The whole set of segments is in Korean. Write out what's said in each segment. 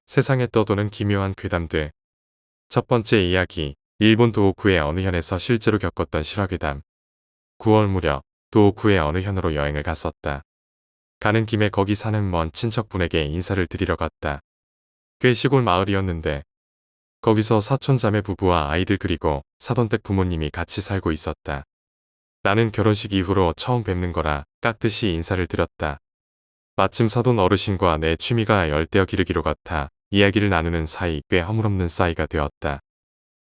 세상에 떠도는 기묘한 괴담들. 첫 번째 이야기. 일본 도호쿠의 어느 현에서 실제로 겪었던 실화괴담. 9월 무렵 도호쿠의 어느 현으로 여행을 갔었다. 가는 김에 거기 사는 먼 친척분에게 인사를 드리러 갔다. 꽤 시골 마을이었는데 거기서 사촌자매 부부와 아이들 그리고 사돈댁 부모님이 같이 살고 있었다. 나는 결혼식 이후로 처음 뵙는 거라 깍듯이 인사를 드렸다. 마침 사돈 어르신과 내 취미가 열대어 기르기로 같아 이야기를 나누는 사이 꽤 허물없는 사이가 되었다.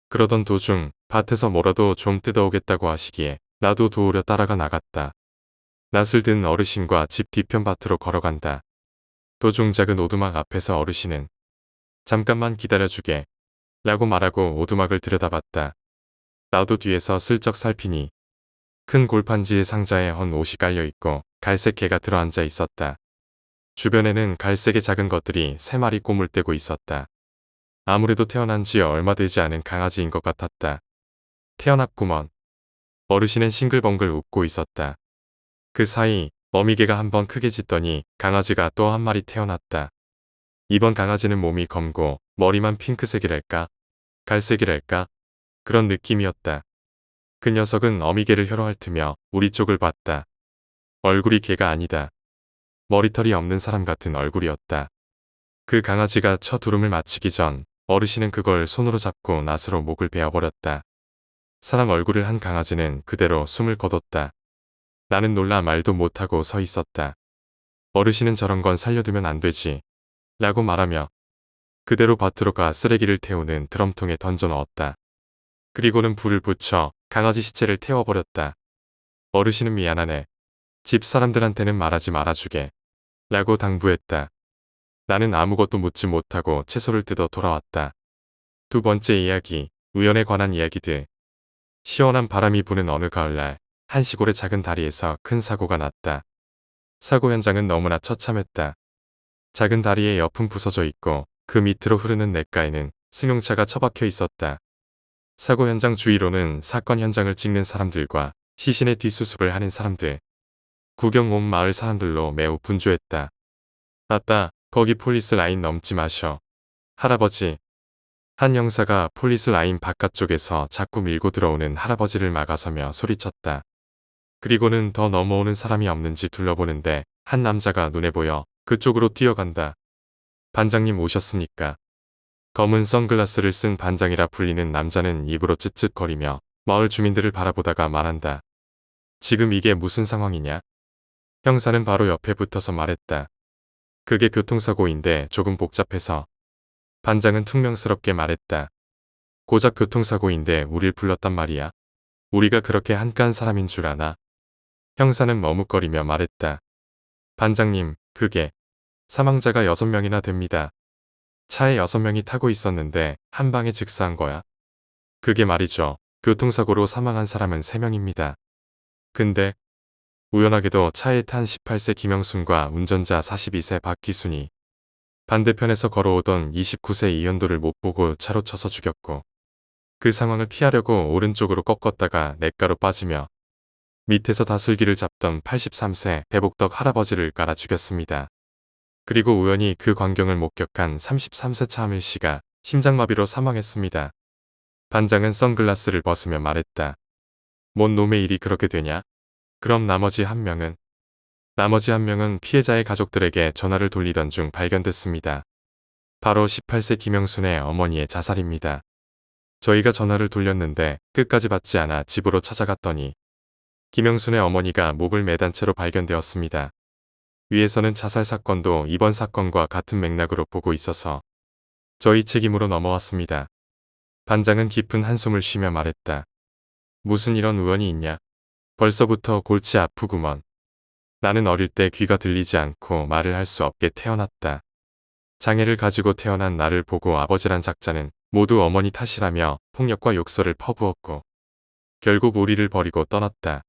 그러던 도중 밭에서 뭐라도 좀 뜯어오겠다고 하시기에 나도 도우려 따라가 나갔다. 낯을 든 어르신과 집 뒤편 밭으로 걸어간다. 도중 작은 오두막 앞에서 어르신은 잠깐만 기다려주게 라고 말하고 오두막을 들여다봤다. 나도 뒤에서 슬쩍 살피니 큰 골판지의 상자에 헌 옷이 깔려있고 갈색 개가 들어앉아 있었다. 주변에는 갈색의 작은 것들이 3마리 꼬물 떼고 있었다. 아무래도 태어난 지 얼마 되지 않은 강아지인 것 같았다. 태어났구먼. 어르신은 싱글벙글 웃고 있었다. 그 사이 어미개가 한번 크게 짖더니 강아지가 또 한 마리 태어났다. 이번 강아지는 몸이 검고 머리만 핑크색이랄까? 갈색이랄까? 그런 느낌이었다. 그 녀석은 어미개를 혀로 핥으며 우리 쪽을 봤다. 얼굴이 개가 아니다. 머리털이 없는 사람 같은 얼굴이었다. 그 강아지가 첫 두름을 마치기 전 어르신은 그걸 손으로 잡고 낫으로 목을 베어버렸다. 사람 얼굴을 한 강아지는 그대로 숨을 거뒀다. 나는 놀라 말도 못하고 서 있었다. 어르신은 저런 건 살려두면 안 되지 라고 말하며 그대로 밭으로 가 쓰레기를 태우는 드럼통에 던져 넣었다. 그리고는 불을 붙여 강아지 시체를 태워버렸다. 어르신은 미안하네. 집 사람들한테는 말하지 말아주게 라고 당부했다. 나는 아무것도 묻지 못하고 채소를 뜯어 돌아왔다. 두 번째 이야기. 우연에 관한 이야기들. 시원한 바람이 부는 어느 가을날 한 시골의 작은 다리에서 큰 사고가 났다. 사고 현장은 너무나 처참했다. 작은 다리에 옆은 부서져 있고 그 밑으로 흐르는 냇가에는 승용차가 처박혀 있었다. 사고 현장 주위로는 사건 현장을 찍는 사람들과 시신의 뒷수습을 하는 사람들, 구경 온 마을 사람들로 매우 분주했다. 아따, 거기 폴리스 라인 넘지 마셔. 할아버지. 한 형사가 폴리스 라인 바깥쪽에서 자꾸 밀고 들어오는 할아버지를 막아서며 소리쳤다. 그리고는 더 넘어오는 사람이 없는지 둘러보는데 한 남자가 눈에 보여 그쪽으로 뛰어간다. 반장님 오셨습니까? 검은 선글라스를 쓴 반장이라 불리는 남자는 입으로 쯧쯧거리며 마을 주민들을 바라보다가 말한다. 지금 이게 무슨 상황이냐? 형사는 바로 옆에 붙어서 말했다. 그게 교통사고인데 조금 복잡해서. 반장은 퉁명스럽게 말했다. 고작 교통사고인데 우릴 불렀단 말이야. 우리가 그렇게 한가한 사람인 줄 아나? 형사는 머뭇거리며 말했다. 반장님, 그게 사망자가 6명이나 됩니다. 차에 6명이 타고 있었는데 한 방에 즉사한 거야. 그게 말이죠. 교통사고로 사망한 사람은 3명입니다. 근데 우연하게도 차에 탄 18세 김영순과 운전자 42세 박기순이 반대편에서 걸어오던 29세 이현도를 못 보고 차로 쳐서 죽였고 그 상황을 피하려고 오른쪽으로 꺾었다가 냇가로 빠지며 밑에서 다슬기를 잡던 83세 대복덕 할아버지를 깔아 죽였습니다. 그리고 우연히 그 광경을 목격한 33세 차하밀 씨가 심장마비로 사망했습니다. 반장은 선글라스를 벗으며 말했다. 뭔 놈의 일이 그렇게 되냐? 그럼 나머지 한 명은? 나머지 한 명은 피해자의 가족들에게 전화를 돌리던 중 발견됐습니다. 바로 18세 김영순의 어머니의 자살입니다. 저희가 전화를 돌렸는데 끝까지 받지 않아 집으로 찾아갔더니 김영순의 어머니가 목을 매단 채로 발견되었습니다. 위에서는 자살 사건도 이번 사건과 같은 맥락으로 보고 있어서 저희 책임으로 넘어왔습니다. 반장은 깊은 한숨을 쉬며 말했다. 무슨 이런 우연이 있냐? 벌써부터 골치 아프구먼. 나는 어릴 때 귀가 들리지 않고 말을 할 수 없게 태어났다. 장애를 가지고 태어난 나를 보고 아버지란 작자는 모두 어머니 탓이라며 폭력과 욕설을 퍼부었고 결국 우리를 버리고 떠났다.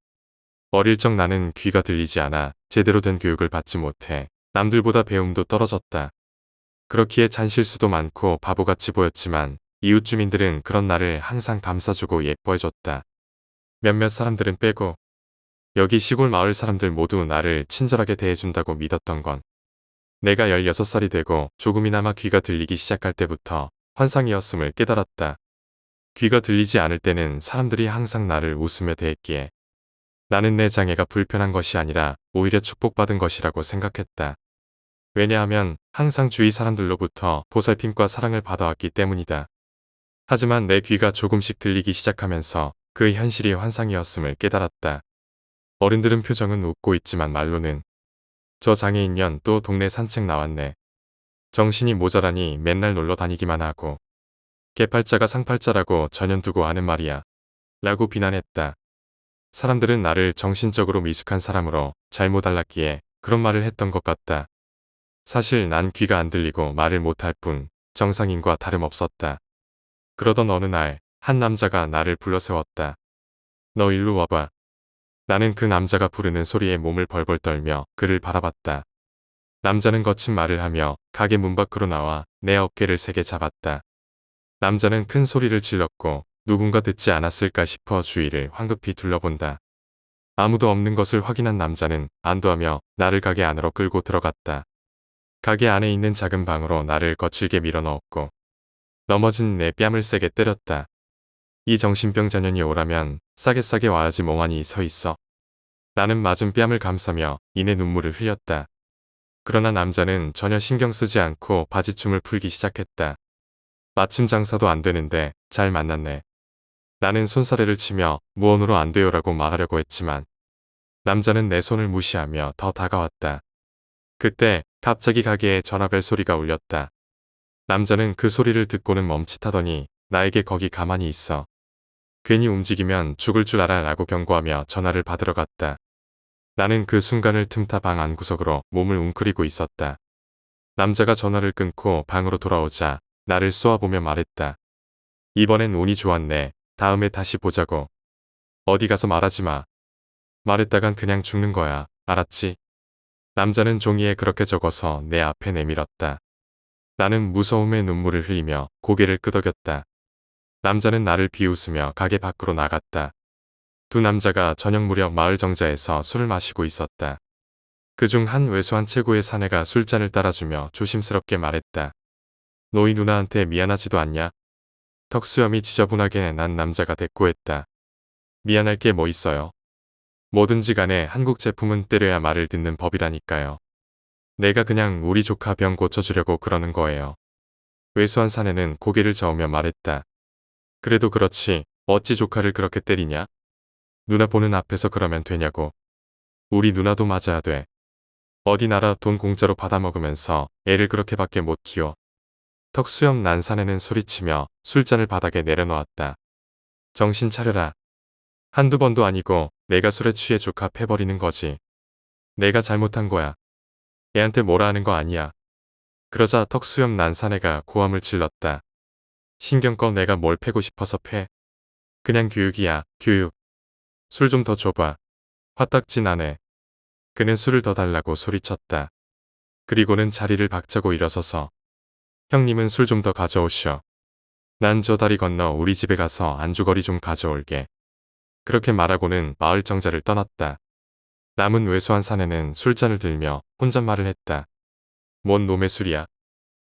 어릴 적 나는 귀가 들리지 않아 제대로 된 교육을 받지 못해 남들보다 배움도 떨어졌다. 그렇기에 잔실수도 많고 바보같이 보였지만 이웃 주민들은 그런 나를 항상 감싸주고 예뻐해줬다. 몇몇 사람들은 빼고 여기 시골 마을 사람들 모두 나를 친절하게 대해준다고 믿었던 건 내가 16살이 되고 조금이나마 귀가 들리기 시작할 때부터 환상이었음을 깨달았다. 귀가 들리지 않을 때는 사람들이 항상 나를 웃으며 대했기에 나는 내 장애가 불편한 것이 아니라 오히려 축복받은 것이라고 생각했다. 왜냐하면 항상 주위 사람들로부터 보살핌과 사랑을 받아왔기 때문이다. 하지만 내 귀가 조금씩 들리기 시작하면서 그 현실이 환상이었음을 깨달았다. 어른들은 표정은 웃고 있지만 말로는 저 장애인년 또 동네 산책 나왔네. 정신이 모자라니 맨날 놀러 다니기만 하고 개팔자가 상팔자라고 전연두고 하는 말이야. 라고 비난했다. 사람들은 나를 정신적으로 미숙한 사람으로 잘못 알았기에 그런 말을 했던 것 같다. 사실 난 귀가 안 들리고 말을 못할 뿐 정상인과 다름없었다. 그러던 어느 날 한 남자가 나를 불러세웠다. 너 일로 와봐. 나는 그 남자가 부르는 소리에 몸을 벌벌 떨며 그를 바라봤다. 남자는 거친 말을 하며 가게 문 밖으로 나와 내 어깨를 세게 잡았다. 남자는 큰 소리를 질렀고 누군가 듣지 않았을까 싶어 주위를 황급히 둘러본다. 아무도 없는 것을 확인한 남자는 안도하며 나를 가게 안으로 끌고 들어갔다. 가게 안에 있는 작은 방으로 나를 거칠게 밀어넣었고 넘어진 내 뺨을 세게 때렸다. 이 정신병 자년이 오라면 싸게 와야지 멍하니 서 있어. 나는 맞은 뺨을 감싸며 이내 눈물을 흘렸다. 그러나 남자는 전혀 신경 쓰지 않고 바지춤을 풀기 시작했다. 마침 장사도 안 되는데 잘 만났네. 나는 손사래를 치며 무언으로 안 돼요라고 말하려고 했지만 남자는 내 손을 무시하며 더 다가왔다. 그때 갑자기 가게에 전화벨 소리가 울렸다. 남자는 그 소리를 듣고는 멈칫하더니 나에게 거기 가만히 있어. 괜히 움직이면 죽을 줄 알아 라고 경고하며 전화를 받으러 갔다. 나는 그 순간을 틈타 방 안구석으로 몸을 웅크리고 있었다. 남자가 전화를 끊고 방으로 돌아오자 나를 쏘아보며 말했다. 이번엔 운이 좋았네. 다음에 다시 보자고. 어디 가서 말하지 마. 말했다간 그냥 죽는 거야. 알았지? 남자는 종이에 그렇게 적어서 내 앞에 내밀었다. 나는 무서움에 눈물을 흘리며 고개를 끄덕였다. 남자는 나를 비웃으며 가게 밖으로 나갔다. 두 남자가 저녁 무렵 마을 정자에서 술을 마시고 있었다. 그중 한 왜소한 체구의 사내가 술잔을 따라주며 조심스럽게 말했다. 너희 누나한테 미안하지도 않냐? 턱수염이 지저분하게 난 남자가 대꾸했다. 미안할 게 뭐 있어요? 뭐든지 간에 한국 제품은 때려야 말을 듣는 법이라니까요. 내가 그냥 우리 조카 병 고쳐주려고 그러는 거예요. 왜소한 사내는 고개를 저으며 말했다. 그래도 그렇지 어찌 조카를 그렇게 때리냐? 누나 보는 앞에서 그러면 되냐고. 우리 누나도 맞아야 돼. 어디 나라 돈 공짜로 받아먹으면서 애를 그렇게밖에 못 키워. 턱수염 난 사내는 소리치며 술잔을 바닥에 내려놓았다. 정신 차려라. 한두 번도 아니고 내가 술에 취해 조카 패버리는 거지. 내가 잘못한 거야. 애한테 뭐라 하는 거 아니야. 그러자 턱수염 난 사내가 고함을 질렀다. 신경껏 내가 뭘 패고 싶어서 패. 그냥 교육이야, 교육. 술 좀 더 줘봐. 화딱지 나네. 그는 술을 더 달라고 소리쳤다. 그리고는 자리를 박차고 일어서서 형님은 술 좀 더 가져오시오. 난 저 다리 건너 우리 집에 가서 안주거리 좀 가져올게. 그렇게 말하고는 마을 정자를 떠났다. 남은 왜소한 사내는 술잔을 들며 혼잣말을 했다. 뭔 놈의 술이야.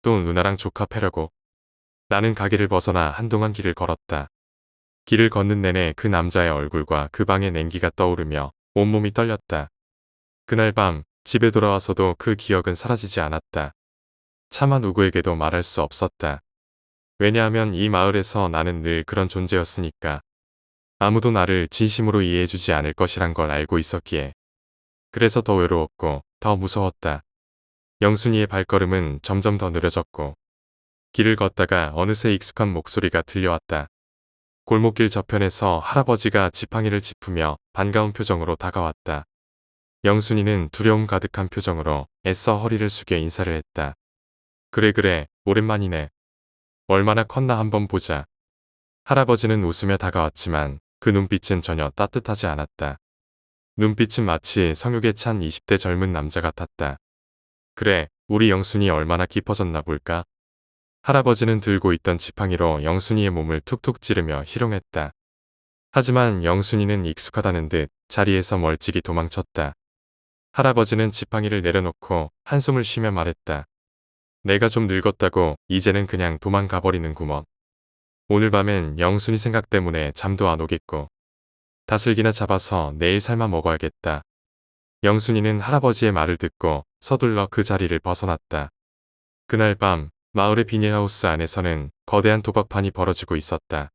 또 누나랑 조카 패려고. 나는 가게를 벗어나 한동안 길을 걸었다. 길을 걷는 내내 그 남자의 얼굴과 그 방의 냉기가 떠오르며 온몸이 떨렸다. 그날 밤 집에 돌아와서도 그 기억은 사라지지 않았다. 차마 누구에게도 말할 수 없었다. 왜냐하면 이 마을에서 나는 늘 그런 존재였으니까. 아무도 나를 진심으로 이해해주지 않을 것이란 걸 알고 있었기에. 그래서 더 외로웠고 더 무서웠다. 영순이의 발걸음은 점점 더 느려졌고 길을 걷다가 어느새 익숙한 목소리가 들려왔다. 골목길 저편에서 할아버지가 지팡이를 짚으며 반가운 표정으로 다가왔다. 영순이는 두려움 가득한 표정으로 애써 허리를 숙여 인사를 했다. 그래 오랜만이네. 얼마나 컸나 한번 보자. 할아버지는 웃으며 다가왔지만 그 눈빛은 전혀 따뜻하지 않았다. 눈빛은 마치 성욕에 찬 20대 젊은 남자 같았다. 그래, 우리 영순이 얼마나 깊어졌나 볼까? 할아버지는 들고 있던 지팡이로 영순이의 몸을 툭툭 찌르며 희롱했다. 하지만 영순이는 익숙하다는 듯 자리에서 멀찍이 도망쳤다. 할아버지는 지팡이를 내려놓고 한숨을 쉬며 말했다. 내가 좀 늙었다고 이제는 그냥 도망가버리는 구먼. 오늘 밤엔 영순이 생각 때문에 잠도 안 오겠고 다슬기나 잡아서 내일 삶아 먹어야겠다. 영순이는 할아버지의 말을 듣고 서둘러 그 자리를 벗어났다. 그날 밤 마을의 비닐하우스 안에서는 거대한 도박판이 벌어지고 있었다.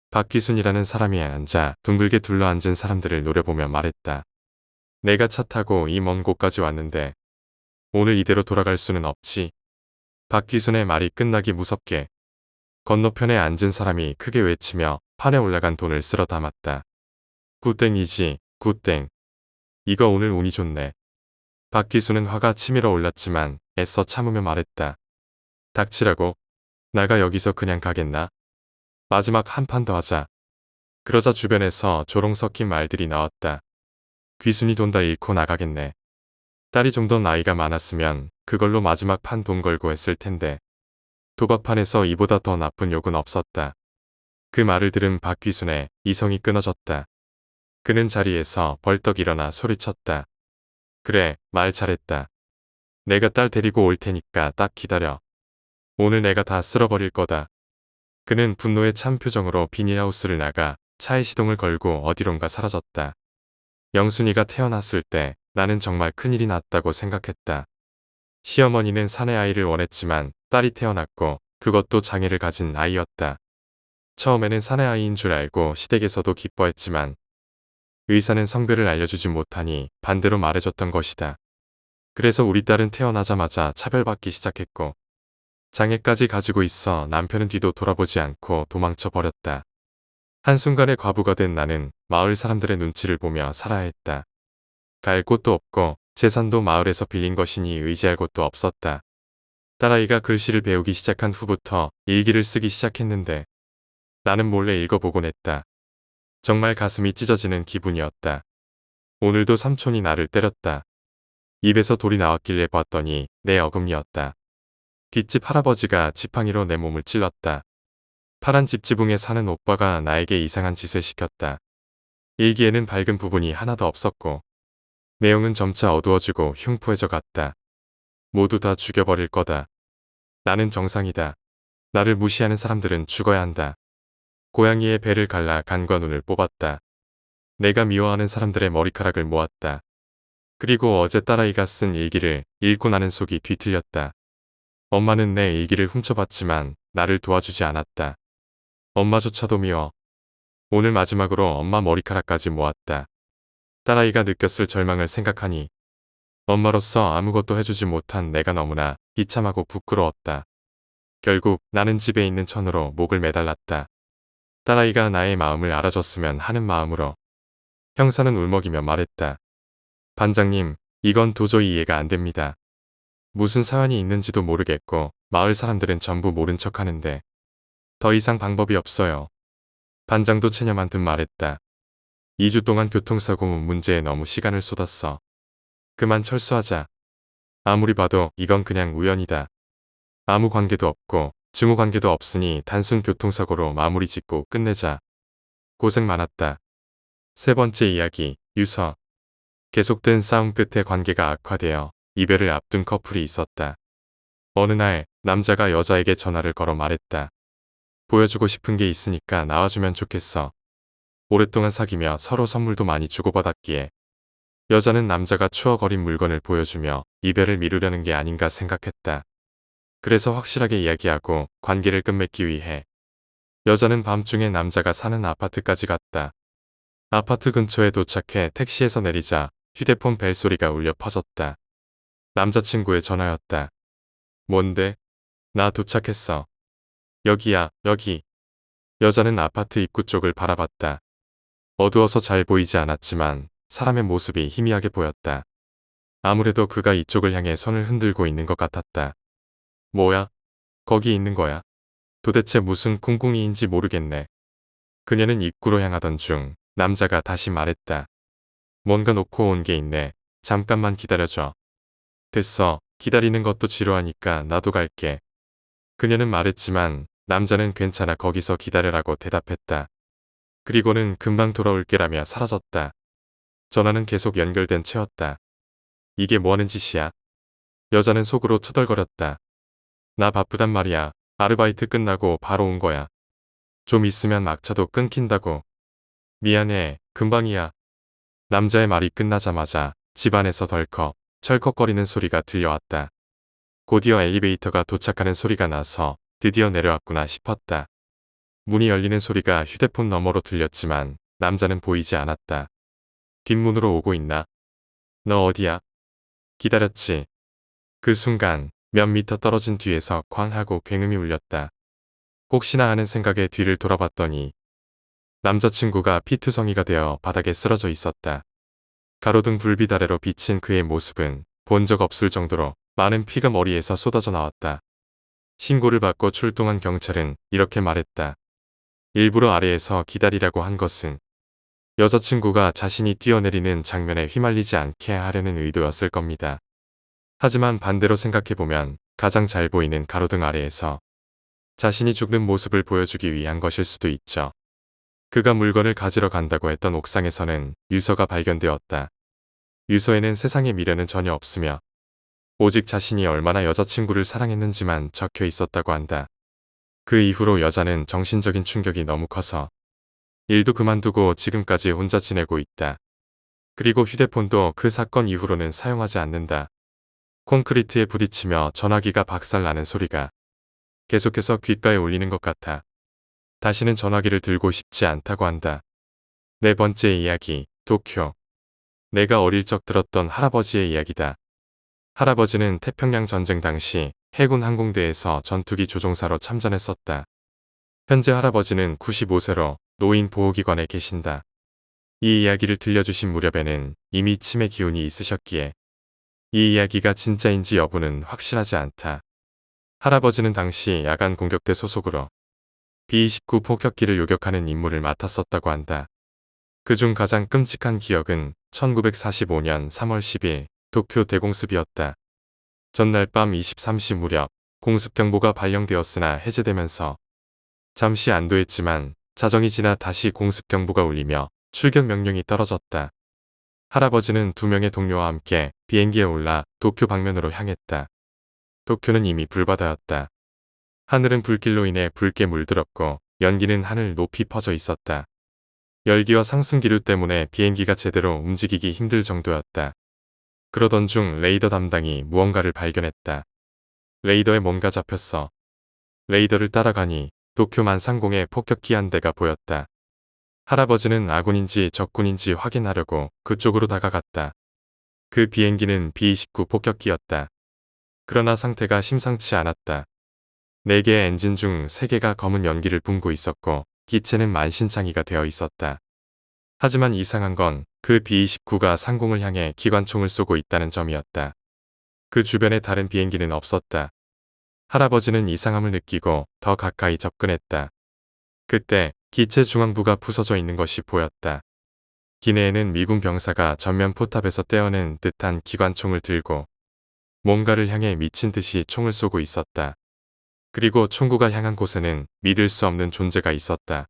박귀순이라는 사람이 앉아 둥글게 둘러앉은 사람들을 노려보며 말했다. 내가 차 타고 이 먼 곳까지 왔는데 오늘 이대로 돌아갈 수는 없지. 박귀순의 말이 끝나기 무섭게 건너편에 앉은 사람이 크게 외치며 판에 올라간 돈을 쓸어 담았다. 굿땡이지, 굿땡. 이거 오늘 운이 좋네. 박귀순은 화가 치밀어 올랐지만 애써 참으며 말했다. 닥치라고. 나가 여기서 그냥 가겠나? 마지막 한 판 더 하자. 그러자 주변에서 조롱 섞인 말들이 나왔다. 귀순이 돈 다 잃고 나가겠네. 딸이 좀 더 나이가 많았으면 그걸로 마지막 판 돈 걸고 했을 텐데. 도박판에서 이보다 더 나쁜 욕은 없었다. 그 말을 들은 박귀순의 이성이 끊어졌다. 그는 자리에서 벌떡 일어나 소리쳤다. 그래, 말 잘했다. 내가 딸 데리고 올 테니까 딱 기다려. 오늘 내가 다 쓸어버릴 거다. 그는 분노에 찬 표정으로 비닐하우스를 나가 차에 시동을 걸고 어디론가 사라졌다. 영순이가 태어났을 때 나는 정말 큰일이 났다고 생각했다. 시어머니는 사내 아이를 원했지만 딸이 태어났고 그것도 장애를 가진 아이였다. 처음에는 사내 아이인 줄 알고 시댁에서도 기뻐했지만 의사는 성별을 알려주지 못하니 반대로 말해줬던 것이다. 그래서 우리 딸은 태어나자마자 차별받기 시작했고 장애까지 가지고 있어 남편은 뒤도 돌아보지 않고 도망쳐 버렸다. 한순간에 과부가 된 나는 마을 사람들의 눈치를 보며 살아야 했다. 갈 곳도 없고 재산도 마을에서 빌린 것이니 의지할 곳도 없었다. 딸아이가 글씨를 배우기 시작한 후부터 일기를 쓰기 시작했는데 나는 몰래 읽어보곤 했다. 정말 가슴이 찢어지는 기분이었다. 오늘도 삼촌이 나를 때렸다. 입에서 돌이 나왔길래 봤더니 내 어금니였다. 뒷집 할아버지가 지팡이로 내 몸을 찔렀다. 파란 집 지붕에 사는 오빠가 나에게 이상한 짓을 시켰다. 일기에는 밝은 부분이 하나도 없었고 내용은 점차 어두워지고 흉포해져 갔다. 모두 다 죽여버릴 거다. 나는 정상이다. 나를 무시하는 사람들은 죽어야 한다. 고양이의 배를 갈라 간과 눈을 뽑았다. 내가 미워하는 사람들의 머리카락을 모았다. 그리고 어제 딸아이가 쓴 일기를 읽고 나는 속이 뒤틀렸다. 엄마는 내 일기를 훔쳐봤지만 나를 도와주지 않았다. 엄마조차도 미워. 오늘 마지막으로 엄마 머리카락까지 모았다. 딸아이가 느꼈을 절망을 생각하니 엄마로서 아무것도 해주지 못한 내가 너무나 비참하고 부끄러웠다. 결국 나는 집에 있는 천으로 목을 매달랐다. 딸아이가 나의 마음을 알아줬으면 하는 마음으로. 형사는 울먹이며 말했다. 반장님, 이건 도저히 이해가 안 됩니다. 무슨 사연이 있는지도 모르겠고 마을 사람들은 전부 모른 척하는데 더 이상 방법이 없어요. 반장도 체념한 듯 말했다. 2주 동안 교통사고 문제에 너무 시간을 쏟았어. 그만 철수하자. 아무리 봐도 이건 그냥 우연이다. 아무 관계도 없고 증오 관계도 없으니 단순 교통사고로 마무리 짓고 끝내자. 고생 많았다. 세 번째 이야기, 유서. 계속된 싸움 끝에 관계가 악화되어 이별을 앞둔 커플이 있었다. 어느 날 남자가 여자에게 전화를 걸어 말했다. 보여주고 싶은 게 있으니까 나와주면 좋겠어. 오랫동안 사귀며 서로 선물도 많이 주고받았기에 여자는 남자가 추억어린 물건을 보여주며 이별을 미루려는 게 아닌가 생각했다. 그래서 확실하게 이야기하고 관계를 끝맺기 위해 여자는 밤중에 남자가 사는 아파트까지 갔다. 아파트 근처에 도착해 택시에서 내리자 휴대폰 벨소리가 울려 퍼졌다. 남자친구의 전화였다. 뭔데? 나 도착했어. 여기야, 여기. 여자는 아파트 입구 쪽을 바라봤다. 어두워서 잘 보이지 않았지만 사람의 모습이 희미하게 보였다. 아무래도 그가 이쪽을 향해 손을 흔들고 있는 것 같았다. 뭐야? 거기 있는 거야? 도대체 무슨 꿍꿍이인지 모르겠네. 그녀는 입구로 향하던 중 남자가 다시 말했다. 뭔가 놓고 온 게 있네. 잠깐만 기다려줘. 됐어. 기다리는 것도 지루하니까 나도 갈게. 그녀는 말했지만 남자는 괜찮아 거기서 기다려라고 대답했다. 그리고는 금방 돌아올게라며 사라졌다. 전화는 계속 연결된 채였다. 이게 뭐하는 짓이야? 여자는 속으로 투덜거렸다. 나 바쁘단 말이야. 아르바이트 끝나고 바로 온 거야. 좀 있으면 막차도 끊긴다고. 미안해. 금방이야. 남자의 말이 끝나자마자 집안에서 덜컥 철컥거리는 소리가 들려왔다. 곧이어 엘리베이터가 도착하는 소리가 나서 드디어 내려왔구나 싶었다. 문이 열리는 소리가 휴대폰 너머로 들렸지만 남자는 보이지 않았다. 뒷문으로 오고 있나? 너 어디야? 기다렸지. 그 순간 몇 미터 떨어진 뒤에서 쾅 하고 굉음이 울렸다. 혹시나 하는 생각에 뒤를 돌아봤더니 남자친구가 피투성이가 되어 바닥에 쓰러져 있었다. 가로등 불빛 아래로 비친 그의 모습은 본 적 없을 정도로 많은 피가 머리에서 쏟아져 나왔다. 신고를 받고 출동한 경찰은 이렇게 말했다. 일부러 아래에서 기다리라고 한 것은 여자친구가 자신이 뛰어내리는 장면에 휘말리지 않게 하려는 의도였을 겁니다. 하지만 반대로 생각해보면 가장 잘 보이는 가로등 아래에서 자신이 죽는 모습을 보여주기 위한 것일 수도 있죠. 그가 물건을 가지러 간다고 했던 옥상에서는 유서가 발견되었다. 유서에는 세상의 미련은 전혀 없으며 오직 자신이 얼마나 여자친구를 사랑했는지만 적혀 있었다고 한다. 그 이후로 여자는 정신적인 충격이 너무 커서 일도 그만두고 지금까지 혼자 지내고 있다. 그리고 휴대폰도 그 사건 이후로는 사용하지 않는다. 콘크리트에 부딪히며 전화기가 박살나는 소리가 계속해서 귓가에 울리는 것 같아. 다시는 전화기를 들고 싶지 않다고 한다. 네 번째 이야기, 도쿄. 내가 어릴 적 들었던 할아버지의 이야기다. 할아버지는 태평양 전쟁 당시 해군 항공대에서 전투기 조종사로 참전했었다. 현재 할아버지는 95세로 노인 보호기관에 계신다. 이 이야기를 들려주신 무렵에는 이미 치매 기운이 있으셨기에 이 이야기가 진짜인지 여부는 확실하지 않다. 할아버지는 당시 야간 공격대 소속으로 B-29 폭격기를 요격하는 임무를 맡았었다고 한다. 그중 가장 끔찍한 기억은 1945년 3월 10일 도쿄 대공습이었다. 전날 밤 23시 무렵 공습경보가 발령되었으나 해제되면서 잠시 안도했지만 자정이 지나 다시 공습경보가 울리며 출격 명령이 떨어졌다. 할아버지는 2명의 동료와 함께 비행기에 올라 도쿄 방면으로 향했다. 도쿄는 이미 불바다였다. 하늘은 불길로 인해 붉게 물들었고 연기는 하늘 높이 퍼져 있었다. 열기와 상승기류 때문에 비행기가 제대로 움직이기 힘들 정도였다. 그러던 중 레이더 담당이 무언가를 발견했다. 레이더에 뭔가 잡혔어. 레이더를 따라가니 도쿄 만상공에 폭격기 한 대가 보였다. 할아버지는 아군인지 적군인지 확인하려고 그쪽으로 다가갔다. 그 비행기는 B-29 폭격기였다. 그러나 상태가 심상치 않았다. 4개의 엔진 중 3개가 검은 연기를 뿜고 있었고 기체는 만신창이가 되어 있었다. 하지만 이상한 건 그 B-29가 상공을 향해 기관총을 쏘고 있다는 점이었다. 그 주변에 다른 비행기는 없었다. 할아버지는 이상함을 느끼고 더 가까이 접근했다. 그때 기체 중앙부가 부서져 있는 것이 보였다. 기내에는 미군 병사가 전면 포탑에서 떼어낸 듯한 기관총을 들고 뭔가를 향해 미친 듯이 총을 쏘고 있었다. 그리고 총구가 향한 곳에는 믿을 수 없는 존재가 있었다.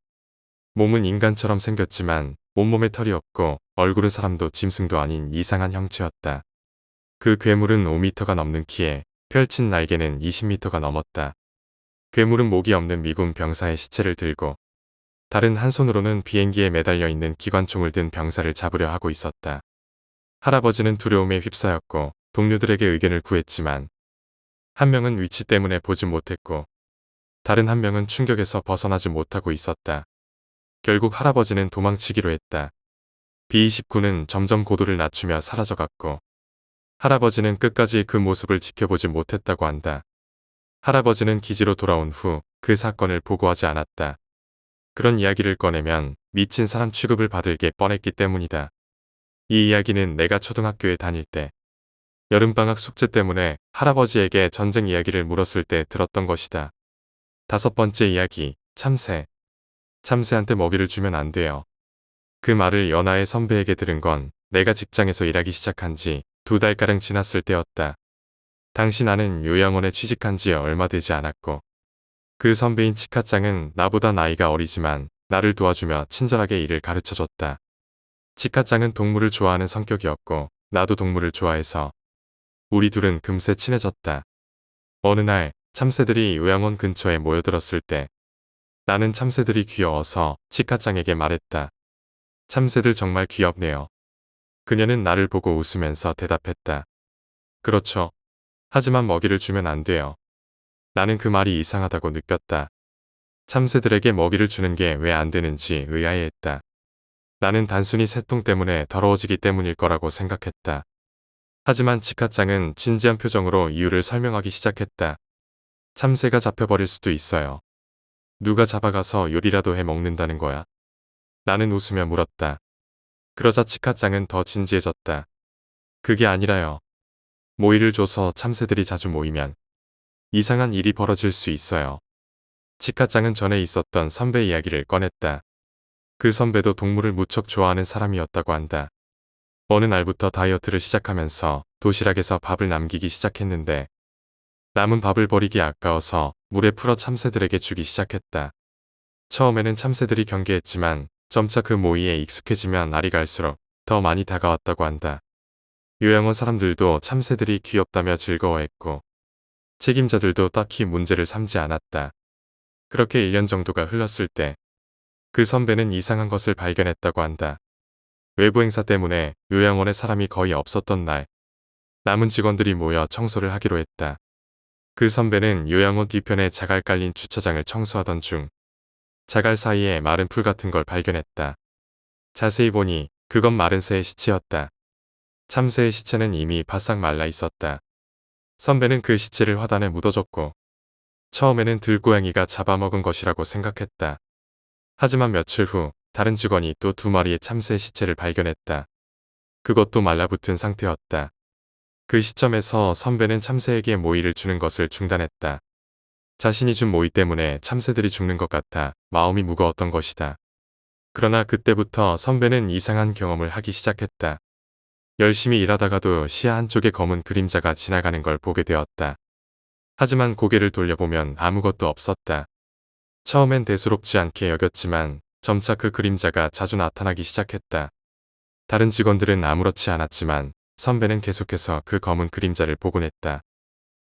몸은 인간처럼 생겼지만 온몸에 털이 없고 얼굴은 사람도 짐승도 아닌 이상한 형체였다. 그 괴물은 5m가 넘는 키에 펼친 날개는 20m가 넘었다. 괴물은 목이 없는 미군 병사의 시체를 들고 다른 한 손으로는 비행기에 매달려 있는 기관총을 든 병사를 잡으려 하고 있었다. 할아버지는 두려움에 휩싸였고 동료들에게 의견을 구했지만 한 명은 위치 때문에 보지 못했고 다른 한 명은 충격에서 벗어나지 못하고 있었다. 결국 할아버지는 도망치기로 했다. B-29는 점점 고도를 낮추며 사라져갔고 할아버지는 끝까지 그 모습을 지켜보지 못했다고 한다. 할아버지는 기지로 돌아온 후 그 사건을 보고하지 않았다. 그런 이야기를 꺼내면 미친 사람 취급을 받을 게 뻔했기 때문이다. 이 이야기는 내가 초등학교에 다닐 때 여름방학 숙제 때문에 할아버지에게 전쟁 이야기를 물었을 때 들었던 것이다. 5번째 이야기, 참새. 참새한테 먹이를 주면 안 돼요. 그 말을 연하의 선배에게 들은 건 내가 직장에서 일하기 시작한 지 2달가량 지났을 때였다. 당시 나는 요양원에 취직한 지 얼마 되지 않았고 그 선배인 치카짱은 나보다 나이가 어리지만 나를 도와주며 친절하게 일을 가르쳐줬다. 치카짱은 동물을 좋아하는 성격이었고 나도 동물을 좋아해서 우리 둘은 금세 친해졌다. 어느 날 참새들이 요양원 근처에 모여들었을 때 나는 참새들이 귀여워서 치카짱에게 말했다. 참새들 정말 귀엽네요. 그녀는 나를 보고 웃으면서 대답했다. 그렇죠. 하지만 먹이를 주면 안 돼요. 나는 그 말이 이상하다고 느꼈다. 참새들에게 먹이를 주는 게 왜 안 되는지 의아해했다. 나는 단순히 새똥 때문에 더러워지기 때문일 거라고 생각했다. 하지만 치카짱은 진지한 표정으로 이유를 설명하기 시작했다. 참새가 잡혀버릴 수도 있어요. 누가 잡아가서 요리라도 해 먹는다는 거야. 나는 웃으며 물었다. 그러자 치카짱은 더 진지해졌다. 그게 아니라요. 모이를 줘서 참새들이 자주 모이면 이상한 일이 벌어질 수 있어요. 치카짱은 전에 있었던 선배 이야기를 꺼냈다. 그 선배도 동물을 무척 좋아하는 사람이었다고 한다. 어느 날부터 다이어트를 시작하면서 도시락에서 밥을 남기기 시작했는데 남은 밥을 버리기 아까워서 물에 풀어 참새들에게 주기 시작했다. 처음에는 참새들이 경계했지만 점차 그 모이에 익숙해지면 날이 갈수록 더 많이 다가왔다고 한다. 요양원 사람들도 참새들이 귀엽다며 즐거워했고 책임자들도 딱히 문제를 삼지 않았다. 그렇게 1년 정도가 흘렀을 때 그 선배는 이상한 것을 발견했다고 한다. 외부 행사 때문에 요양원에 사람이 거의 없었던 날 남은 직원들이 모여 청소를 하기로 했다. 그 선배는 요양원 뒤편에 자갈 깔린 주차장을 청소하던 중 자갈 사이에 마른 풀 같은 걸 발견했다. 자세히 보니 그건 마른 새의 시체였다. 참새의 시체는 이미 바싹 말라 있었다. 선배는 그 시체를 화단에 묻어줬고 처음에는 들고양이가 잡아먹은 것이라고 생각했다. 하지만 며칠 후 다른 직원이 또 2마리의 참새 시체를 발견했다. 그것도 말라붙은 상태였다. 그 시점에서 선배는 참새에게 모이를 주는 것을 중단했다. 자신이 준 모이 때문에 참새들이 죽는 것 같아 마음이 무거웠던 것이다. 그러나 그때부터 선배는 이상한 경험을 하기 시작했다. 열심히 일하다가도 시야 한쪽에 검은 그림자가 지나가는 걸 보게 되었다. 하지만 고개를 돌려보면 아무것도 없었다. 처음엔 대수롭지 않게 여겼지만 점차 그 그림자가 자주 나타나기 시작했다. 다른 직원들은 아무렇지 않았지만 선배는 계속해서 그 검은 그림자를 보곤 했다.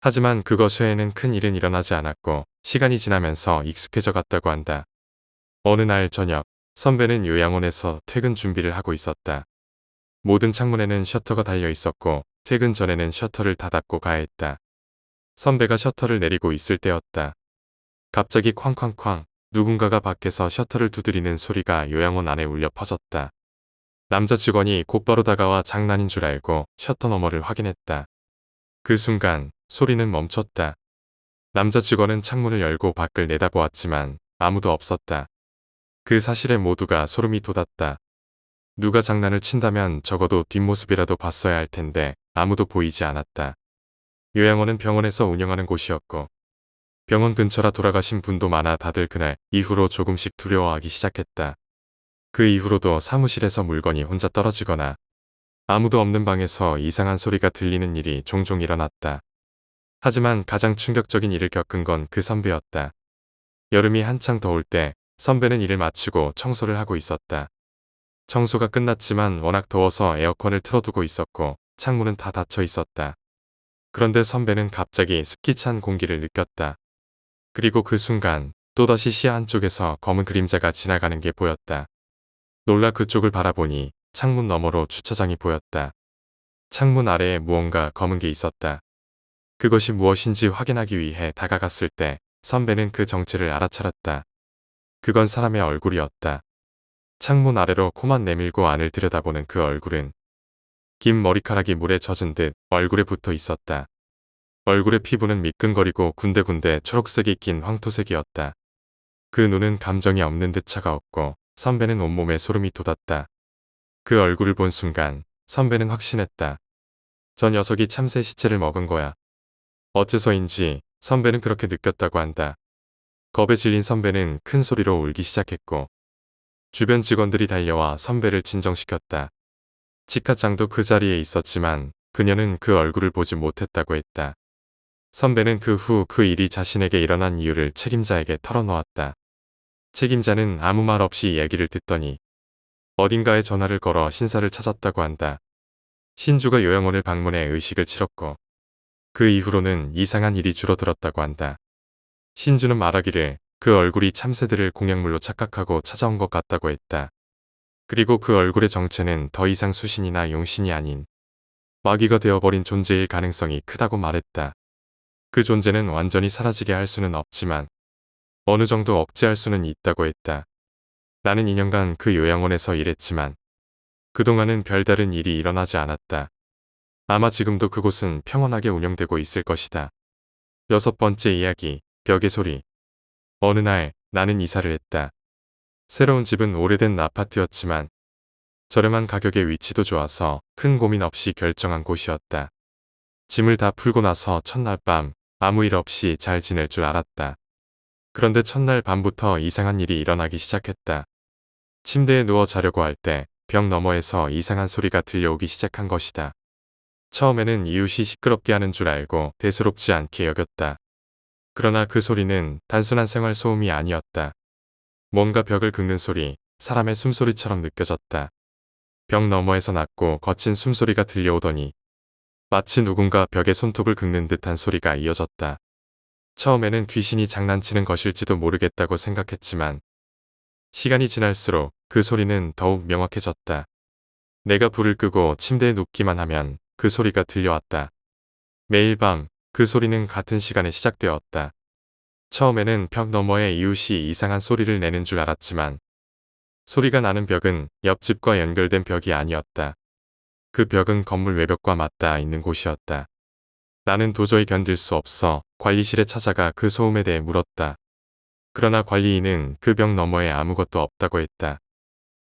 하지만 그것 외에는 큰 일은 일어나지 않았고 시간이 지나면서 익숙해져 갔다고 한다. 어느 날 저녁 선배는 요양원에서 퇴근 준비를 하고 있었다. 모든 창문에는 셔터가 달려 있었고 퇴근 전에는 셔터를 닫았고 가야 했다. 선배가 셔터를 내리고 있을 때였다. 갑자기 쾅쾅쾅 누군가가 밖에서 셔터를 두드리는 소리가 요양원 안에 울려 퍼졌다. 남자 직원이 곧바로 다가와 장난인 줄 알고 셔터 너머를 확인했다. 그 순간 소리는 멈췄다. 남자 직원은 창문을 열고 밖을 내다보았지만 아무도 없었다. 그 사실에 모두가 소름이 돋았다. 누가 장난을 친다면 적어도 뒷모습이라도 봤어야 할 텐데 아무도 보이지 않았다. 요양원은 병원에서 운영하는 곳이었고 병원 근처라 돌아가신 분도 많아 다들 그날 이후로 조금씩 두려워하기 시작했다. 그 이후로도 사무실에서 물건이 혼자 떨어지거나 아무도 없는 방에서 이상한 소리가 들리는 일이 종종 일어났다. 하지만 가장 충격적인 일을 겪은 건 그 선배였다. 여름이 한창 더울 때 선배는 일을 마치고 청소를 하고 있었다. 청소가 끝났지만 워낙 더워서 에어컨을 틀어두고 있었고 창문은 다 닫혀 있었다. 그런데 선배는 갑자기 습기 찬 공기를 느꼈다. 그리고 그 순간 또다시 시야 한쪽에서 검은 그림자가 지나가는 게 보였다. 놀라 그쪽을 바라보니 창문 너머로 주차장이 보였다. 창문 아래에 무언가 검은 게 있었다. 그것이 무엇인지 확인하기 위해 다가갔을 때 선배는 그 정체를 알아차렸다. 그건 사람의 얼굴이었다. 창문 아래로 코만 내밀고 안을 들여다보는 그 얼굴은 긴 머리카락이 물에 젖은 듯 얼굴에 붙어 있었다. 얼굴의 피부는 미끈거리고 군데군데 초록색이 낀 황토색이었다. 그 눈은 감정이 없는 듯 차가웠고 선배는 온몸에 소름이 돋았다. 그 얼굴을 본 순간 선배는 확신했다. 저 녀석이 참새 시체를 먹은 거야. 어째서인지 선배는 그렇게 느꼈다고 한다. 겁에 질린 선배는 큰 소리로 울기 시작했고 주변 직원들이 달려와 선배를 진정시켰다. 치카짱도 그 자리에 있었지만 그녀는 그 얼굴을 보지 못했다고 했다. 선배는 그 후 그 일이 자신에게 일어난 이유를 책임자에게 털어놓았다. 책임자는 아무 말 없이 이야기를 듣더니 어딘가에 전화를 걸어 신사를 찾았다고 한다. 신주가 요양원을 방문해 의식을 치렀고 그 이후로는 이상한 일이 줄어들었다고 한다. 신주는 말하기를 그 얼굴이 참새들을 공약물로 착각하고 찾아온 것 같다고 했다. 그리고 그 얼굴의 정체는 더 이상 수신이나 용신이 아닌 마귀가 되어버린 존재일 가능성이 크다고 말했다. 그 존재는 완전히 사라지게 할 수는 없지만 어느 정도 억제할 수는 있다고 했다. 나는 2년간 그 요양원에서 일했지만 그동안은 별다른 일이 일어나지 않았다. 아마 지금도 그곳은 평온하게 운영되고 있을 것이다. 6번째 이야기, 벽의 소리. 어느 날 나는 이사를 했다. 새로운 집은 오래된 아파트였지만 저렴한 가격에 위치도 좋아서 큰 고민 없이 결정한 곳이었다. 짐을 다 풀고 나서 첫날 밤 아무 일 없이 잘 지낼 줄 알았다. 그런데 첫날 밤부터 이상한 일이 일어나기 시작했다. 침대에 누워 자려고 할 때 벽 너머에서 이상한 소리가 들려오기 시작한 것이다. 처음에는 이웃이 시끄럽게 하는 줄 알고 대수롭지 않게 여겼다. 그러나 그 소리는 단순한 생활 소음이 아니었다. 뭔가 벽을 긁는 소리, 사람의 숨소리처럼 느껴졌다. 벽 너머에서 낮고 거친 숨소리가 들려오더니 마치 누군가 벽에 손톱을 긁는 듯한 소리가 이어졌다. 처음에는 귀신이 장난치는 것일지도 모르겠다고 생각했지만 시간이 지날수록 그 소리는 더욱 명확해졌다. 내가 불을 끄고 침대에 눕기만 하면 그 소리가 들려왔다. 매일 밤 그 소리는 같은 시간에 시작되었다. 처음에는 벽 너머에 이웃이 이상한 소리를 내는 줄 알았지만 소리가 나는 벽은 옆집과 연결된 벽이 아니었다. 그 벽은 건물 외벽과 맞닿아 있는 곳이었다. 나는 도저히 견딜 수 없어 관리실에 찾아가 그 소음에 대해 물었다. 그러나 관리인은 그 벽 너머에 아무것도 없다고 했다.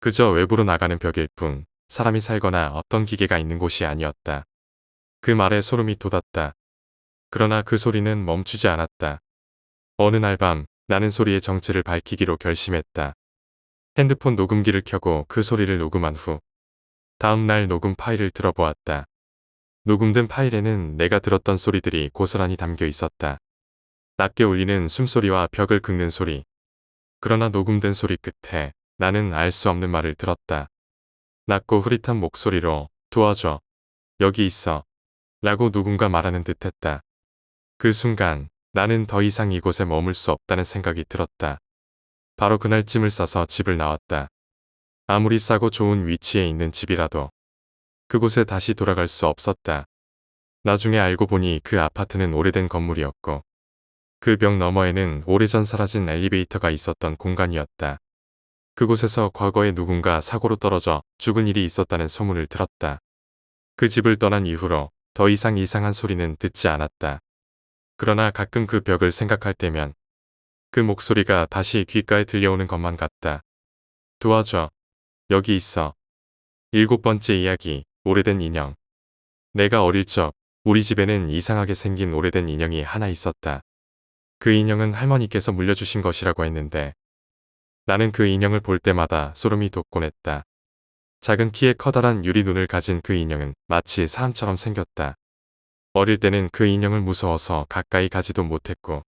그저 외부로 나가는 벽일 뿐 사람이 살거나 어떤 기계가 있는 곳이 아니었다. 그 말에 소름이 돋았다. 그러나 그 소리는 멈추지 않았다. 어느 날 밤 나는 소리의 정체를 밝히기로 결심했다. 핸드폰 녹음기를 켜고 그 소리를 녹음한 후 다음 날 녹음 파일을 들어보았다. 녹음된 파일에는 내가 들었던 소리들이 고스란히 담겨 있었다. 낮게 울리는 숨소리와 벽을 긁는 소리. 그러나 녹음된 소리 끝에 나는 알 수 없는 말을 들었다. 낮고 흐릿한 목소리로 도와줘. 여기 있어. 라고 누군가 말하는 듯했다. 그 순간 나는 더 이상 이곳에 머물 수 없다는 생각이 들었다. 바로 그날 짐을 싸서 집을 나왔다. 아무리 싸고 좋은 위치에 있는 집이라도 그곳에 다시 돌아갈 수 없었다. 나중에 알고 보니 그 아파트는 오래된 건물이었고 그 벽 너머에는 오래전 사라진 엘리베이터가 있었던 공간이었다. 그곳에서 과거에 누군가 사고로 떨어져 죽은 일이 있었다는 소문을 들었다. 그 집을 떠난 이후로 더 이상 이상한 소리는 듣지 않았다. 그러나 가끔 그 벽을 생각할 때면 그 목소리가 다시 귓가에 들려오는 것만 같다. 도와줘. 여기 있어. 7번째 이야기, 오래된 인형. 내가 어릴 적 우리 집에는 이상하게 생긴 오래된 인형이 하나 있었다. 그 인형은 할머니께서 물려주신 것이라고 했는데 나는 그 인형을 볼 때마다 소름이 돋곤 했다. 작은 키에 커다란 유리 눈을 가진 그 인형은 마치 사람처럼 생겼다. 어릴 때는 그 인형을 무서워서 가까이 가지도 못했고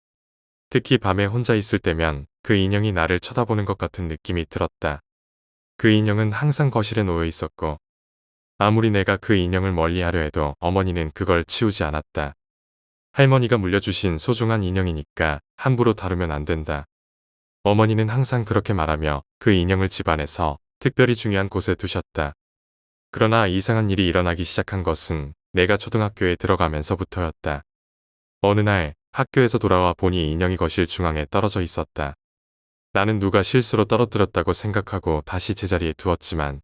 특히 밤에 혼자 있을 때면 그 인형이 나를 쳐다보는 것 같은 느낌이 들었다. 그 인형은 항상 거실에 놓여 있었고 아무리 내가 그 인형을 멀리하려 해도 어머니는 그걸 치우지 않았다. 할머니가 물려주신 소중한 인형이니까 함부로 다루면 안 된다. 어머니는 항상 그렇게 말하며 그 인형을 집안에서 특별히 중요한 곳에 두셨다. 그러나 이상한 일이 일어나기 시작한 것은 내가 초등학교에 들어가면서부터였다. 어느 날 학교에서 돌아와 보니 인형이 거실 중앙에 떨어져 있었다. 나는 누가 실수로 떨어뜨렸다고 생각하고 다시 제자리에 두었지만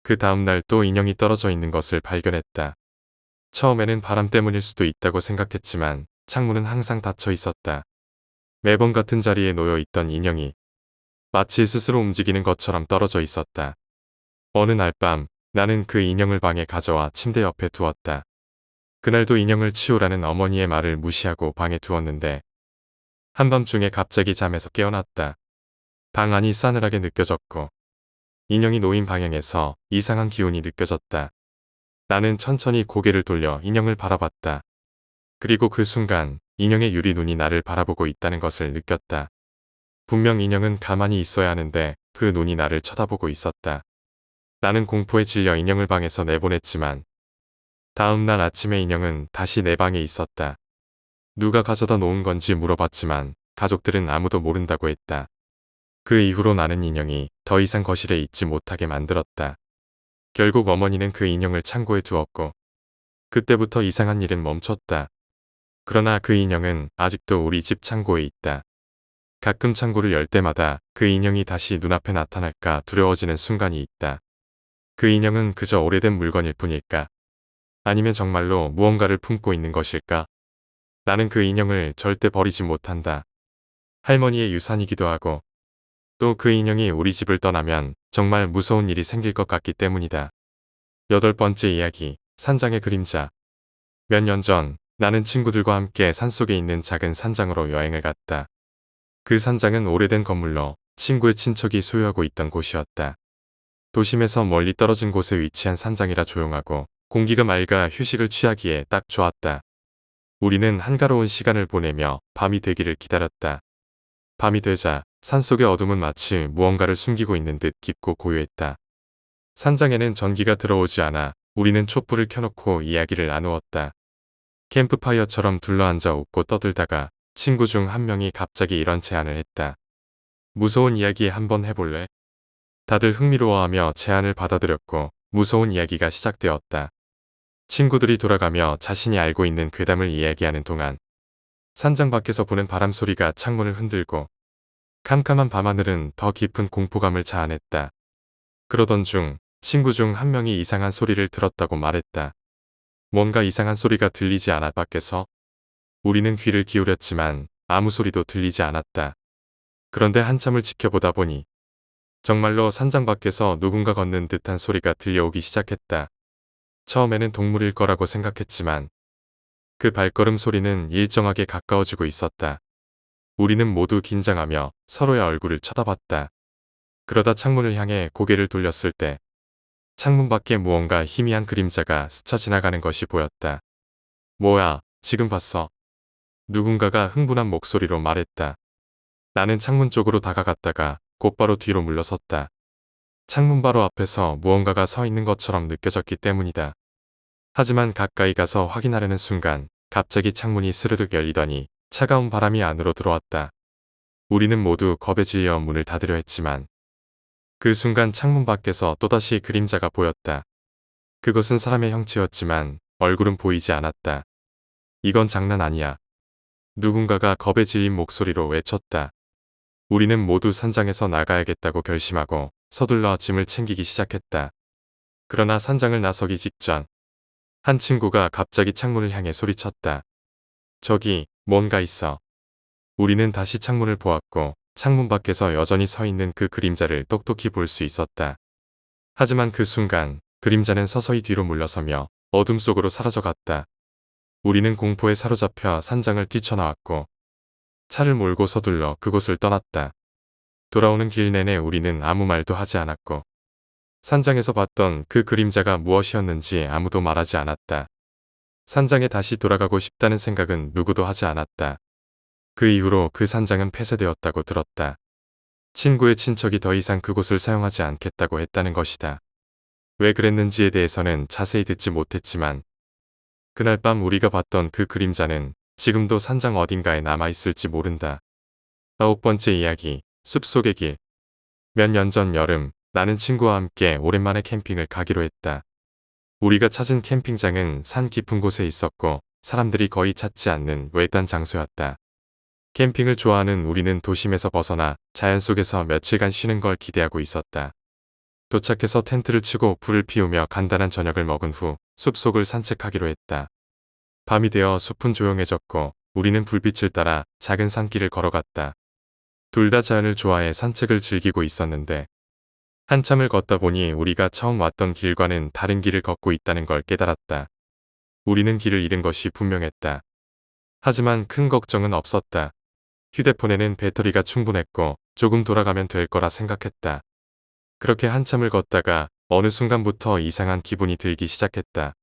그 다음 날 또 인형이 떨어져 있는 것을 발견했다. 처음에는 바람 때문일 수도 있다고 생각했지만 창문은 항상 닫혀 있었다. 매번 같은 자리에 놓여 있던 인형이 마치 스스로 움직이는 것처럼 떨어져 있었다. 어느 날 밤 나는 그 인형을 방에 가져와 침대 옆에 두었다. 그날도 인형을 치우라는 어머니의 말을 무시하고 방에 두었는데 한밤중에 갑자기 잠에서 깨어났다. 방 안이 싸늘하게 느껴졌고 인형이 놓인 방향에서 이상한 기운이 느껴졌다. 나는 천천히 고개를 돌려 인형을 바라봤다. 그리고 그 순간 인형의 유리 눈이 나를 바라보고 있다는 것을 느꼈다. 분명 인형은 가만히 있어야 하는데 그 눈이 나를 쳐다보고 있었다. 나는 공포에 질려 인형을 방에서 내보냈지만 다음 날 아침에 인형은 다시 내 방에 있었다. 누가 가져다 놓은 건지 물어봤지만 가족들은 아무도 모른다고 했다. 그 이후로 나는 인형이 더 이상 거실에 있지 못하게 만들었다. 결국 어머니는 그 인형을 창고에 두었고 그때부터 이상한 일은 멈췄다. 그러나 그 인형은 아직도 우리 집 창고에 있다. 가끔 창고를 열 때마다 그 인형이 다시 눈앞에 나타날까 두려워지는 순간이 있다. 그 인형은 그저 오래된 물건일 뿐일까? 아니면 정말로 무언가를 품고 있는 것일까? 나는 그 인형을 절대 버리지 못한다. 할머니의 유산이기도 하고 또 그 인형이 우리 집을 떠나면 정말 무서운 일이 생길 것 같기 때문이다. 8번째 이야기, 산장의 그림자. 몇 년 전 나는 친구들과 함께 산속에 있는 작은 산장으로 여행을 갔다. 그 산장은 오래된 건물로 친구의 친척이 소유하고 있던 곳이었다. 도심에서 멀리 떨어진 곳에 위치한 산장이라 조용하고 공기가 맑아 휴식을 취하기에 딱 좋았다. 우리는 한가로운 시간을 보내며 밤이 되기를 기다렸다. 밤이 되자 산속의 어둠은 마치 무언가를 숨기고 있는 듯 깊고 고요했다. 산장에는 전기가 들어오지 않아 우리는 촛불을 켜놓고 이야기를 나누었다. 캠프파이어처럼 둘러앉아 웃고 떠들다가 친구 중 한 명이 갑자기 이런 제안을 했다. 무서운 이야기 한번 해볼래? 다들 흥미로워하며 제안을 받아들였고 무서운 이야기가 시작되었다. 친구들이 돌아가며 자신이 알고 있는 괴담을 이야기하는 동안 산장 밖에서 부는 바람 소리가 창문을 흔들고 캄캄한 밤하늘은 더 깊은 공포감을 자아냈다. 그러던 중 친구 중 한 명이 이상한 소리를 들었다고 말했다. 뭔가 이상한 소리가 들리지 않아 밖에서? 우리는 귀를 기울였지만 아무 소리도 들리지 않았다. 그런데 한참을 지켜보다 보니 정말로 산장 밖에서 누군가 걷는 듯한 소리가 들려오기 시작했다. 처음에는 동물일 거라고 생각했지만 그 발걸음 소리는 일정하게 가까워지고 있었다. 우리는 모두 긴장하며 서로의 얼굴을 쳐다봤다. 그러다 창문을 향해 고개를 돌렸을 때 창문 밖에 무언가 희미한 그림자가 스쳐 지나가는 것이 보였다. 뭐야, 지금 봤어? 누군가가 흥분한 목소리로 말했다. 나는 창문 쪽으로 다가갔다가 곧바로 뒤로 물러섰다. 창문 바로 앞에서 무언가가 서 있는 것처럼 느껴졌기 때문이다. 하지만 가까이 가서 확인하려는 순간 갑자기 창문이 스르륵 열리더니 차가운 바람이 안으로 들어왔다. 우리는 모두 겁에 질려 문을 닫으려 했지만 그 순간 창문 밖에서 또다시 그림자가 보였다. 그것은 사람의 형체였지만 얼굴은 보이지 않았다. 이건 장난 아니야. 누군가가 겁에 질린 목소리로 외쳤다. 우리는 모두 산장에서 나가야겠다고 결심하고 서둘러 짐을 챙기기 시작했다. 그러나 산장을 나서기 직전 한 친구가 갑자기 창문을 향해 소리쳤다. 저기 뭔가 있어. 우리는 다시 창문을 보았고 창문 밖에서 여전히 서 있는 그 그림자를 똑똑히 볼 수 있었다. 하지만 그 순간 그림자는 서서히 뒤로 물러서며 어둠 속으로 사라져갔다. 우리는 공포에 사로잡혀 산장을 뛰쳐나왔고 차를 몰고 서둘러 그곳을 떠났다. 돌아오는 길 내내 우리는 아무 말도 하지 않았고 산장에서 봤던 그 그림자가 무엇이었는지 아무도 말하지 않았다. 산장에 다시 돌아가고 싶다는 생각은 누구도 하지 않았다. 그 이후로 그 산장은 폐쇄되었다고 들었다. 친구의 친척이 더 이상 그곳을 사용하지 않겠다고 했다는 것이다. 왜 그랬는지에 대해서는 자세히 듣지 못했지만 그날 밤 우리가 봤던 그 그림자는 지금도 산장 어딘가에 남아있을지 모른다. 9번째 이야기, 숲속의 길. 몇 년 전 여름, 나는 친구와 함께 오랜만에 캠핑을 가기로 했다. 우리가 찾은 캠핑장은 산 깊은 곳에 있었고 사람들이 거의 찾지 않는 외딴 장소였다. 캠핑을 좋아하는 우리는 도심에서 벗어나 자연 속에서 며칠간 쉬는 걸 기대하고 있었다. 도착해서 텐트를 치고 불을 피우며 간단한 저녁을 먹은 후 숲속을 산책하기로 했다. 밤이 되어 숲은 조용해졌고 우리는 불빛을 따라 작은 산길을 걸어갔다. 둘 다 자연을 좋아해 산책을 즐기고 있었는데 한참을 걷다 보니 우리가 처음 왔던 길과는 다른 길을 걷고 있다는 걸 깨달았다. 우리는 길을 잃은 것이 분명했다. 하지만 큰 걱정은 없었다. 휴대폰에는 배터리가 충분했고 조금 돌아가면 될 거라 생각했다. 그렇게 한참을 걷다가 어느 순간부터 이상한 기분이 들기 시작했다.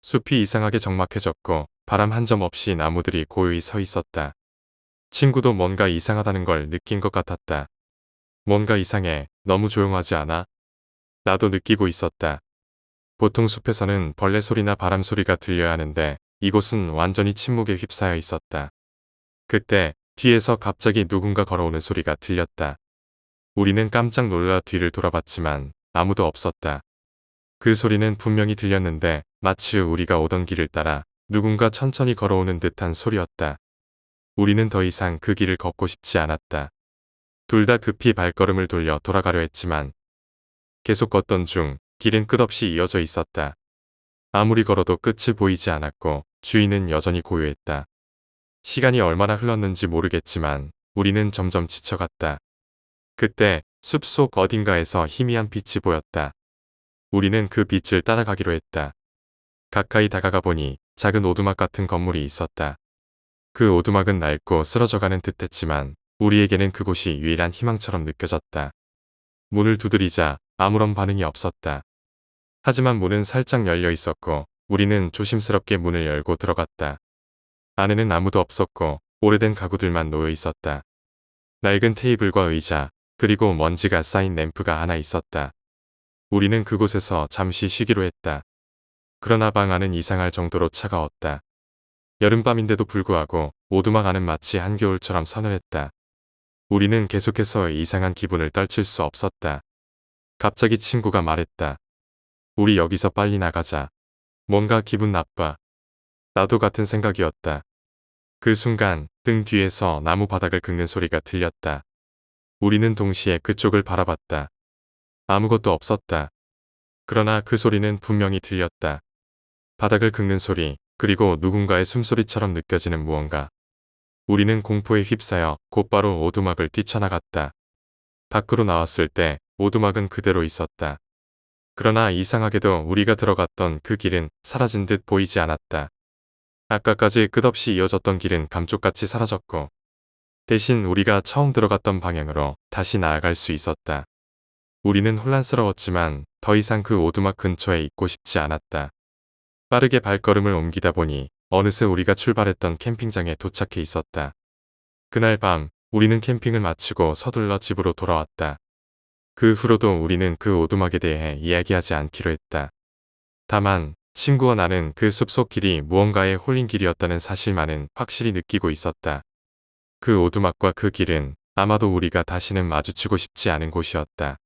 숲이 이상하게 적막해졌고 바람 한 점 없이 나무들이 고요히 서 있었다. 친구도 뭔가 이상하다는 걸 느낀 것 같았다. 뭔가 이상해. 너무 조용하지 않아? 나도 느끼고 있었다. 보통 숲에서는 벌레 소리나 바람 소리가 들려야 하는데 이곳은 완전히 침묵에 휩싸여 있었다. 그때 뒤에서 갑자기 누군가 걸어오는 소리가 들렸다. 우리는 깜짝 놀라 뒤를 돌아봤지만 아무도 없었다. 그 소리는 분명히 들렸는데 마치 우리가 오던 길을 따라 누군가 천천히 걸어오는 듯한 소리였다. 우리는 더 이상 그 길을 걷고 싶지 않았다. 둘 다 급히 발걸음을 돌려 돌아가려 했지만 계속 걷던 중 길은 끝없이 이어져 있었다. 아무리 걸어도 끝이 보이지 않았고 주위는 여전히 고요했다. 시간이 얼마나 흘렀는지 모르겠지만 우리는 점점 지쳐갔다. 그때 숲속 어딘가에서 희미한 빛이 보였다. 우리는 그 빛을 따라가기로 했다. 가까이 다가가 보니 작은 오두막 같은 건물이 있었다. 그 오두막은 낡고 쓰러져가는 듯했지만 우리에게는 그곳이 유일한 희망처럼 느껴졌다. 문을 두드리자 아무런 반응이 없었다. 하지만 문은 살짝 열려 있었고 우리는 조심스럽게 문을 열고 들어갔다. 안에는 아무도 없었고 오래된 가구들만 놓여 있었다. 낡은 테이블과 의자, 그리고 먼지가 쌓인 램프가 하나 있었다. 우리는 그곳에서 잠시 쉬기로 했다. 그러나 방 안은 이상할 정도로 차가웠다. 여름밤인데도 불구하고 오두막 안은 마치 한겨울처럼 서늘했다. 우리는 계속해서 이상한 기분을 떨칠 수 없었다. 갑자기 친구가 말했다. 우리 여기서 빨리 나가자. 뭔가 기분 나빠. 나도 같은 생각이었다. 그 순간 등 뒤에서 나무 바닥을 긁는 소리가 들렸다. 우리는 동시에 그쪽을 바라봤다. 아무것도 없었다. 그러나 그 소리는 분명히 들렸다. 바닥을 긁는 소리, 그리고 누군가의 숨소리처럼 느껴지는 무언가. 우리는 공포에 휩싸여 곧바로 오두막을 뛰쳐나갔다. 밖으로 나왔을 때 오두막은 그대로 있었다. 그러나 이상하게도 우리가 들어갔던 그 길은 사라진 듯 보이지 않았다. 아까까지 끝없이 이어졌던 길은 감쪽같이 사라졌고 대신 우리가 처음 들어갔던 방향으로 다시 나아갈 수 있었다. 우리는 혼란스러웠지만 더 이상 그 오두막 근처에 있고 싶지 않았다. 빠르게 발걸음을 옮기다 보니 어느새 우리가 출발했던 캠핑장에 도착해 있었다. 그날 밤 우리는 캠핑을 마치고 서둘러 집으로 돌아왔다. 그 후로도 우리는 그 오두막에 대해 이야기하지 않기로 했다. 다만 친구와 나는 그 숲속 길이 무언가에 홀린 길이었다는 사실만은 확실히 느끼고 있었다. 그 오두막과 그 길은 아마도 우리가 다시는 마주치고 싶지 않은 곳이었다.